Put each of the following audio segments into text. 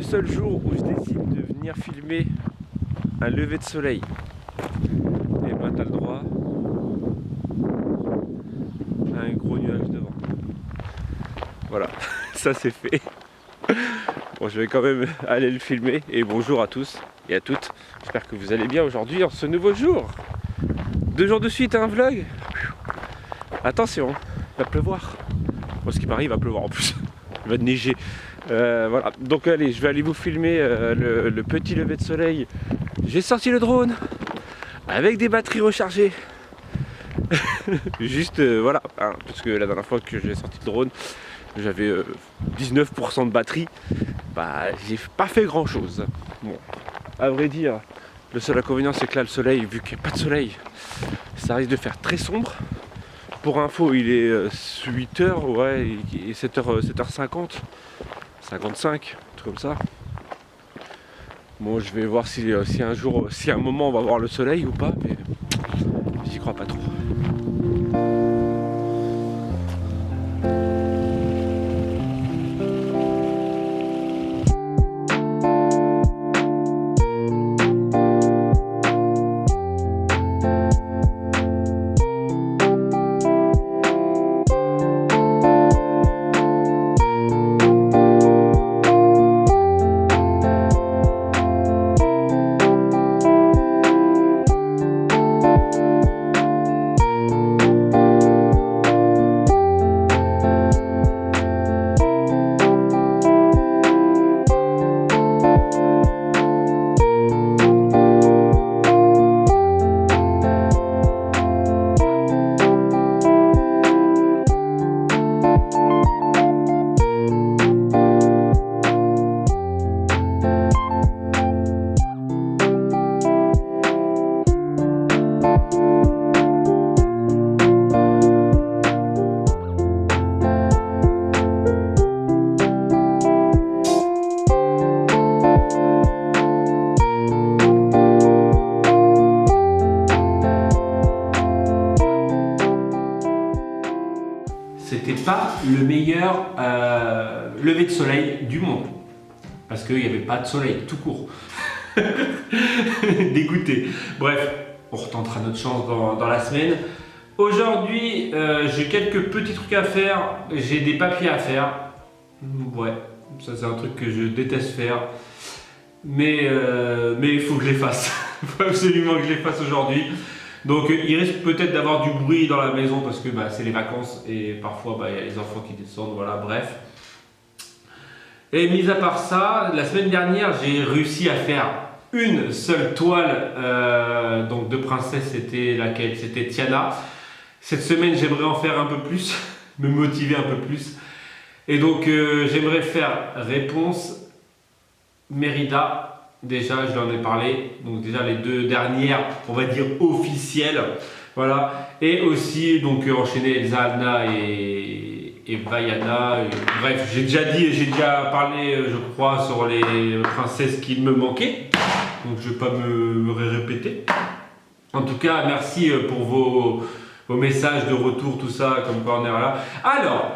le seul jour où je décide de venir filmer un lever de soleil. Et ben t'as le droit à un gros nuage devant. Voilà, ça c'est fait. Bon, je vais quand même aller le filmer. Et bonjour à tous et à toutes. J'espère que vous allez bien aujourd'hui en ce nouveau jour. 2 jours de suite, un vlog. Attention, il va pleuvoir. Bon, ce qui m'arrive, il va pleuvoir en plus. Il va neiger. Voilà, donc allez, je vais aller vous filmer le petit lever de soleil. J'ai sorti le drone avec des batteries rechargées. Juste voilà, hein, parce que la dernière fois que j'ai sorti le drone, j'avais 19% de batterie. Bah, j'ai pas fait grand chose. Bon, à vrai dire, le seul inconvénient c'est que là, le soleil, vu qu'il n'y a pas de soleil, ça risque de faire très sombre. Pour info, il est 8h, ouais, et 7h50, 55, un truc comme ça. Bon, je vais voir si un jour, si à un moment on va voir le soleil ou pas, mais j'y crois pas trop. C'était pas le meilleur lever de soleil du monde. Parce qu'il n'y avait pas de soleil, tout court. Dégoûté. Bref, on retentera notre chance dans la semaine. Aujourd'hui, j'ai quelques petits trucs à faire. J'ai des papiers à faire. Ouais, ça c'est un truc que je déteste faire. Mais il faut que je les fasse. Il faut absolument que je les fasse aujourd'hui. Donc il risque peut-être d'avoir du bruit dans la maison parce que c'est les vacances et parfois il y a les enfants qui descendent, voilà, bref. Et mis à part ça, la semaine dernière j'ai réussi à faire une seule toile donc de princesse. C'était laquelle? C'était Tiana. Cette semaine j'aimerais en faire un peu plus, me motiver un peu plus. Et donc j'aimerais faire Réponse, Mérida. Déjà, je leur ai parlé, donc déjà les 2 dernières, on va dire officielles, voilà. Et aussi, donc enchaîner Elsa, Anna et Vaiana. Bref, j'ai déjà parlé, je crois, sur les princesses qui me manquaient. Donc je ne vais pas me répéter. En tout cas, merci pour vos messages de retour, tout ça, comme quoi on est là. Alors,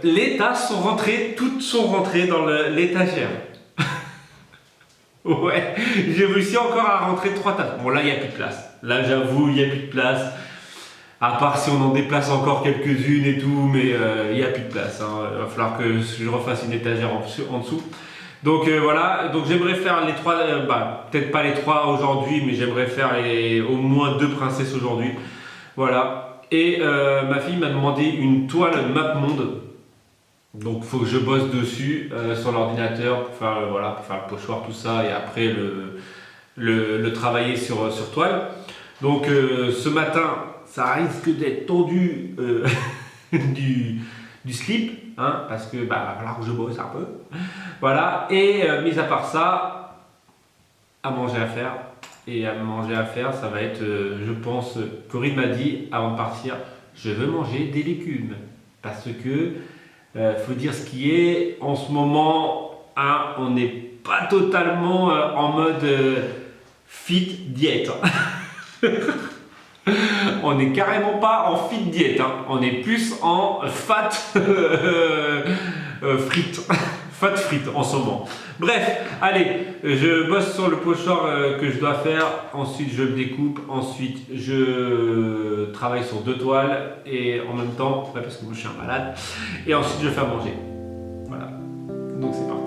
les tasses sont rentrées, toutes sont rentrées dans l'étagère. Ouais, j'ai réussi encore à rentrer 3 tasses. Bon, là, il n'y a plus de place. Là, j'avoue, il n'y a plus de place. À part si on en déplace encore quelques-unes et tout, mais il n'y a plus de place. Hein. Il va falloir que je refasse une étagère en dessous. Donc voilà, donc j'aimerais faire les 3, peut-être pas les 3 aujourd'hui, mais j'aimerais faire au moins 2 princesses aujourd'hui. Voilà. Et ma fille m'a demandé une toile MapMonde. Donc il faut que je bosse dessus sur l'ordinateur pour faire, pour faire le pochoir, tout ça, et après le travailler sur toile. Donc ce matin, ça risque d'être tendu du slip, hein, parce que va falloir que je bosse un peu. Voilà, et mis à part ça, à manger à faire. Et à manger à faire, ça va être, je pense, Corinne m'a dit avant de partir, je veux manger des légumes. Parce que faut dire ce qui est, en ce moment, hein, on n'est pas totalement en mode fit diète. On n'est carrément pas en fit diète, hein. On est plus en fat frites. Pas de frites en ce moment. Bref, allez, je bosse sur le pochoir que je dois faire. Ensuite, je le découpe. Ensuite, je travaille sur 2 toiles. Et en même temps, parce que moi je suis un malade. Et ensuite, je fais à manger. Voilà. Donc c'est parti.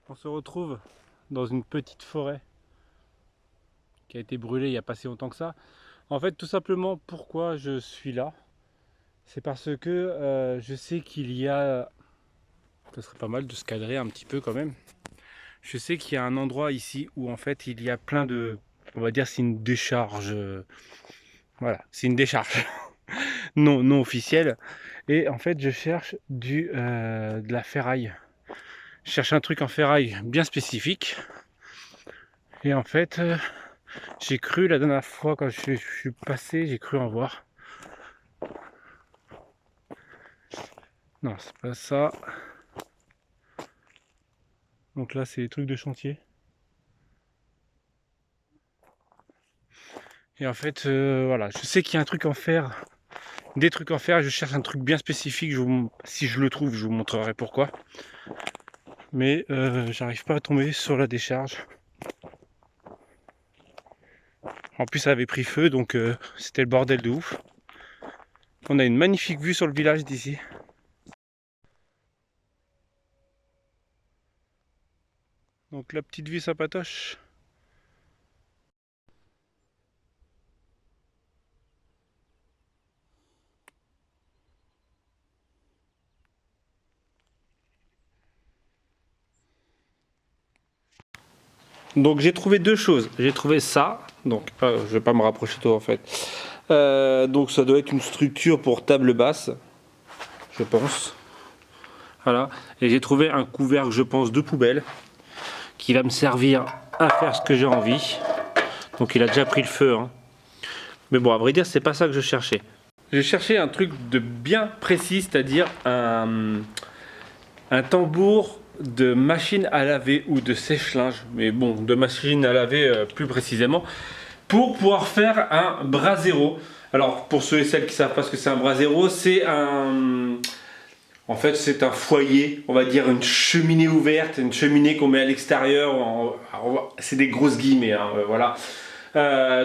On se retrouve dans une petite forêt qui a été brûlée il n'y a pas si longtemps que ça. En fait, tout simplement, pourquoi je suis là, c'est parce que je sais qu'il y a... Ce serait pas mal de se cadrer un petit peu quand même. Je sais qu'il y a un endroit ici où en fait il y a plein de... On va dire c'est une décharge. Voilà, c'est une décharge non officielle. Et en fait je cherche de la ferraille. Je cherche un truc en ferraille bien spécifique. Et en fait, j'ai cru la dernière fois quand je suis passé, j'ai cru en voir. Non, c'est pas ça. Donc là, c'est des trucs de chantier. Et en fait, voilà, je sais qu'il y a un truc en fer, des trucs en fer. Je cherche un truc bien spécifique. Si je le trouve, je vous montrerai pourquoi. Mais j'arrive pas à tomber sur la décharge. En plus ça avait pris feu, donc c'était le bordel de ouf. On a une magnifique vue sur le village d'ici. Donc la petite vue sympatoche. Donc j'ai trouvé 2 choses. J'ai trouvé ça. Donc je vais pas me rapprocher de toi en fait. Donc ça doit être une structure pour table basse, je pense. Voilà. Et j'ai trouvé un couvercle, je pense, de poubelle qui va me servir à faire ce que j'ai envie. Donc il a déjà pris le feu. Hein. Mais bon, à vrai dire, c'est pas ça que je cherchais. J'ai cherché un truc de bien précis, c'est-à-dire un tambour de machine à laver ou de sèche-linge, mais bon, de machine à laver plus précisément, pour pouvoir faire un brasero. Alors, pour ceux et celles qui ne savent pas ce que c'est un brasero, c'est un... En fait, c'est un foyer, on va dire une cheminée ouverte, une cheminée qu'on met à l'extérieur. C'est des grosses guillemets, hein, voilà.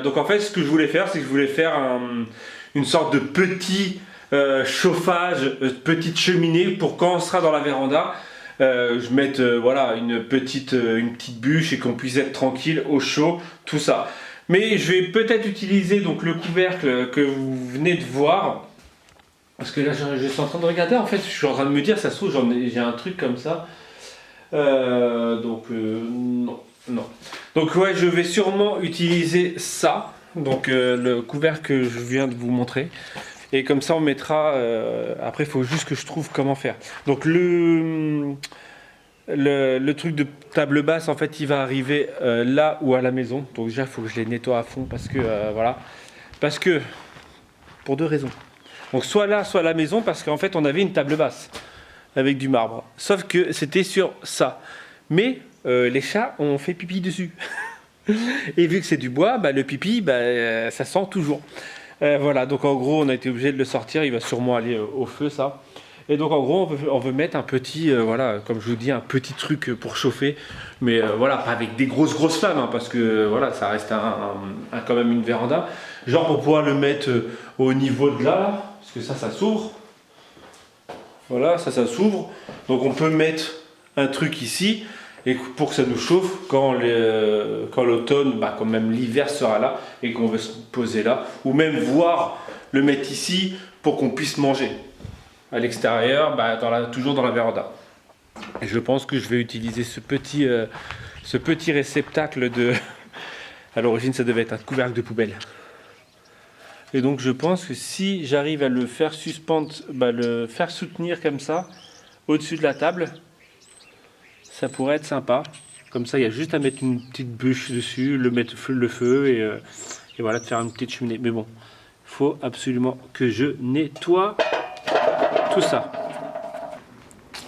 Donc en fait, ce que je voulais faire, c'est que je voulais faire une sorte de petit chauffage, petite cheminée pour quand on sera dans la véranda, je mette voilà, une petite bûche et qu'on puisse être tranquille, au chaud, tout ça. Mais je vais peut-être utiliser donc le couvercle que vous venez de voir. Parce que là, je suis en train de regarder, en fait, je suis en train de me dire, ça se trouve, j'ai un truc comme ça. Non. Non. Donc ouais, je vais sûrement utiliser ça. Donc le couvercle que je viens de vous montrer. Et comme ça on mettra... après il faut juste que je trouve comment faire. Donc le truc de table basse, en fait, il va arriver là ou à la maison. Donc déjà, il faut que je les nettoie à fond parce que, voilà. Parce que, pour deux raisons. Donc soit là, soit à la maison, parce qu'en fait, on avait une table basse avec du marbre. Sauf que c'était sur ça. Mais les chats ont fait pipi dessus. Et vu que c'est du bois, bah, le pipi, bah, ça sent toujours. Voilà, donc en gros, on a été obligé de le sortir. Il va sûrement aller au feu, ça. Et donc en gros on veut mettre un petit, voilà, comme je vous dis, un petit truc pour chauffer, mais voilà, pas avec des grosses flammes, hein, parce que voilà, ça reste quand même une véranda, genre pour pouvoir le mettre au niveau de là, parce que ça s'ouvre, voilà, ça s'ouvre, donc on peut mettre un truc ici, et pour que ça nous chauffe quand l'automne, bah, quand même l'hiver sera là, et qu'on veut se poser là, ou même voir le mettre ici pour qu'on puisse manger. À l'extérieur, bah, toujours dans la véranda. Et je pense que je vais utiliser ce petit réceptacle de... À l'origine, ça devait être un couvercle de poubelle. Et donc je pense que si j'arrive à le faire suspendre, bah, le faire soutenir comme ça, au-dessus de la table, ça pourrait être sympa. Comme ça, il y a juste à mettre une petite bûche dessus, mettre le feu et voilà, de faire une petite cheminée. Mais bon, il faut absolument que je nettoie tout ça.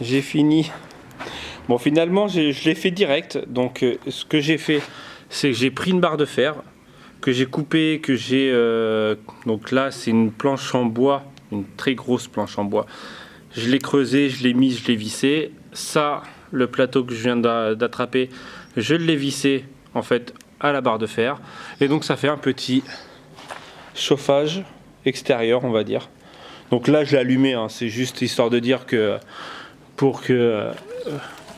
J'ai fini. Bon, finalement, je l'ai fait direct. Donc, ce que j'ai fait, c'est que j'ai pris une barre de fer que j'ai coupée, que j'ai... donc là, c'est une planche en bois, une très grosse planche en bois. Je l'ai creusée, je l'ai mise, je l'ai vissée. Ça, le plateau que je viens d'attraper, je l'ai vissé, en fait, à la barre de fer. Et donc, ça fait un petit chauffage extérieur, on va dire. Donc là, je l'ai allumé, hein, c'est juste histoire de dire que pour que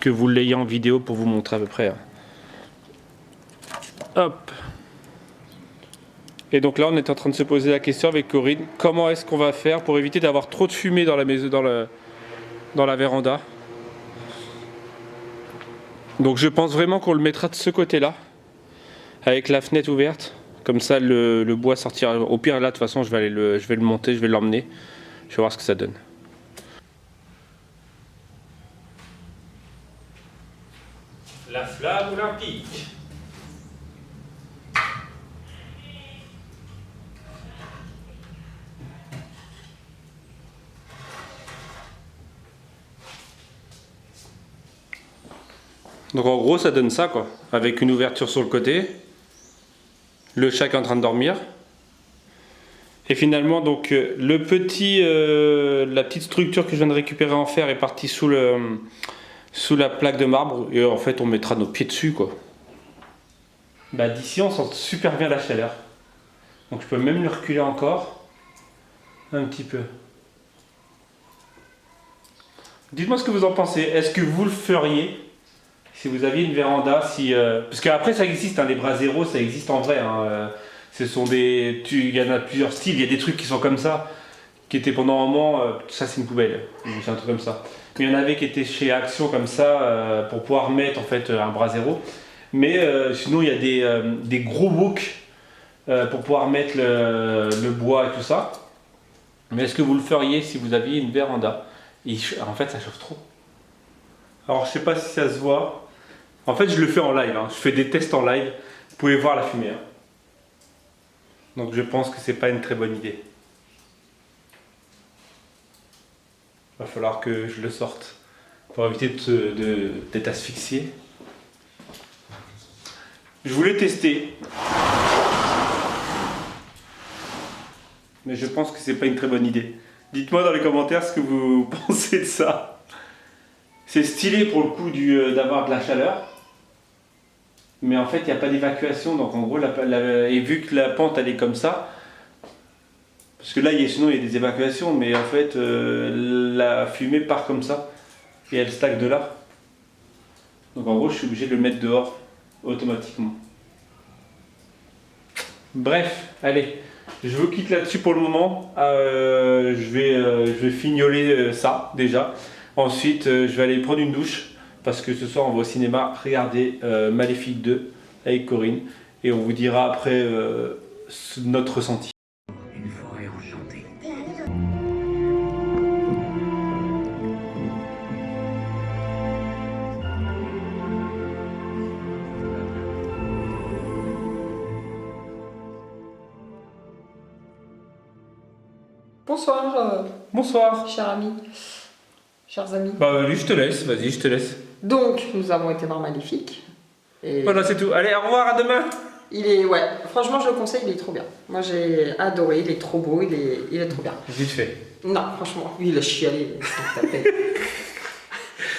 vous l'ayez en vidéo pour vous montrer à peu près. Hop. Et donc là, on est en train de se poser la question avec Corinne, comment est-ce qu'on va faire pour éviter d'avoir trop de fumée dans la maison, dans la véranda. Donc je pense vraiment qu'on le mettra de ce côté-là, avec la fenêtre ouverte. Comme ça, le bois sortira. Au pire, là, de toute façon, je vais le monter, je vais l'emmener. Je vais voir ce que ça donne. La flamme olympique. Donc en gros, ça donne ça, quoi. Avec une ouverture sur le côté. Le chat qui est en train de dormir. Et finalement, donc, la petite structure que je viens de récupérer en fer est partie sous la plaque de marbre. Et en fait, on mettra nos pieds dessus, quoi. Bah, d'ici, on sent super bien la chaleur. Donc, je peux même le reculer encore. Un petit peu. Dites-moi ce que vous en pensez. Est-ce que vous le feriez si vous aviez une véranda, parce qu'après, ça existe, hein, les bras zéro, ça existe en vrai. Hein, il y en a plusieurs styles, il y a des trucs qui sont comme ça, qui étaient pendant un moment, ça c'est une poubelle, c'est un truc comme ça. Mais il y en avait qui étaient chez Action comme ça, pour pouvoir mettre en fait un bras zéro. Mais sinon il y a des gros boucs pour pouvoir mettre le bois et tout ça. Mais est-ce que vous le feriez si vous aviez une véranda? En fait ça chauffe trop. Alors je sais pas si ça se voit. En fait je le fais en live, hein. Je fais des tests en live. Vous pouvez voir la fumée. Hein. Donc je pense que c'est pas une très bonne idée. Il va falloir que je le sorte pour éviter d'être asphyxié. Je voulais tester. Mais je pense que c'est pas une très bonne idée. Dites-moi dans les commentaires ce que vous pensez de ça. C'est stylé pour le coup d'avoir de la chaleur. Mais en fait, il n'y a pas d'évacuation. Donc en gros, et vu que la pente elle est comme ça, parce que là, sinon il y a des évacuations, mais en fait, la fumée part comme ça. Et elle stack de là. Donc en gros, je suis obligé de le mettre dehors automatiquement. Bref, allez. Je vous quitte là-dessus pour le moment. Je vais fignoler ça déjà. Ensuite, je vais aller prendre une douche. parce que ce soir on va au cinéma regarder Maléfique 2 avec Corinne et on vous dira après notre ressenti. Une forêt enchantée. Bonsoir, Bonsoir. chers amis, chers amis. Bah lui je te laisse, vas-y je te laisse. Donc, nous avons été voir Maléfique. Et Voilà c'est tout, allez au revoir, à demain. il est, ouais, franchement, je le conseille, il est trop bien. Moi, j'ai adoré, il est trop beau, il est trop bien. Vite fait. Non, franchement, lui, il a chialé. s'il te plaît.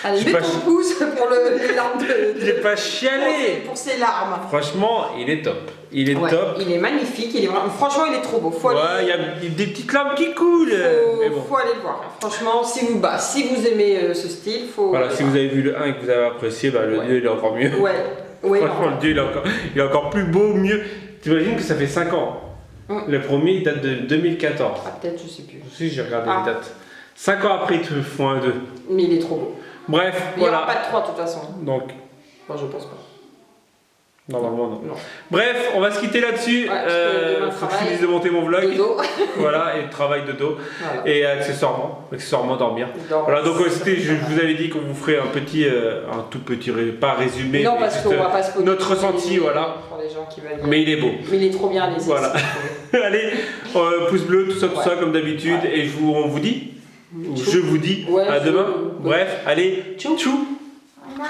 Allez, J'ai mets pas ton chi- pouce pour les larmes de. J'ai pas chialé. Pour ses larmes. Franchement, il est top. Il est Ouais, top. il est magnifique, il est vraiment. Franchement, il est trop beau. Faut Ouais, aller. il y a des petites larmes qui coulent. Mais bon. Faut aller le voir. Franchement, si vous aimez ce style, faut. Voilà, aller si voir. vous avez vu le 1 et que vous avez apprécié, bah, le Ouais. 2 il est encore mieux. Ouais, ouais. Franchement, non. le 2 il est encore plus beau, mieux. T'imagines que ça fait 5 ans. Le premier il date de 2014. Ah, peut-être, je sais plus. Si, j'ai regardé Ah. les dates. 5 ans après, ils te font un 2. Mais il est trop beau. Bref, Il n'y aura voilà. pas de 3 de toute façon. Donc, Enfin, je pense pas. normalement, non. Non. Bref, on va se quitter là-dessus. Ouais, parce que demain, Faut que je travail. finisse de monter mon vlog. De dos. Voilà, et travail de dos. Voilà. Et accessoirement dormir. Donc, Voilà, donc je vous avais dit qu'on vous ferait un tout petit, pas résumé, non, mais parce juste, qu'on va pas spoiler notre ressenti, voilà. pour les gens qui veulent. Mais il est beau. Mais il est trop bien, allez-y. Voilà. si vous Allez, pouce bleu, tout ça, Ouais. comme d'habitude, Ouais. et on vous dit, ou Tchou. je vous dis, Ouais, à demain. je- Bref, allez, Tchou. tchou. Maman.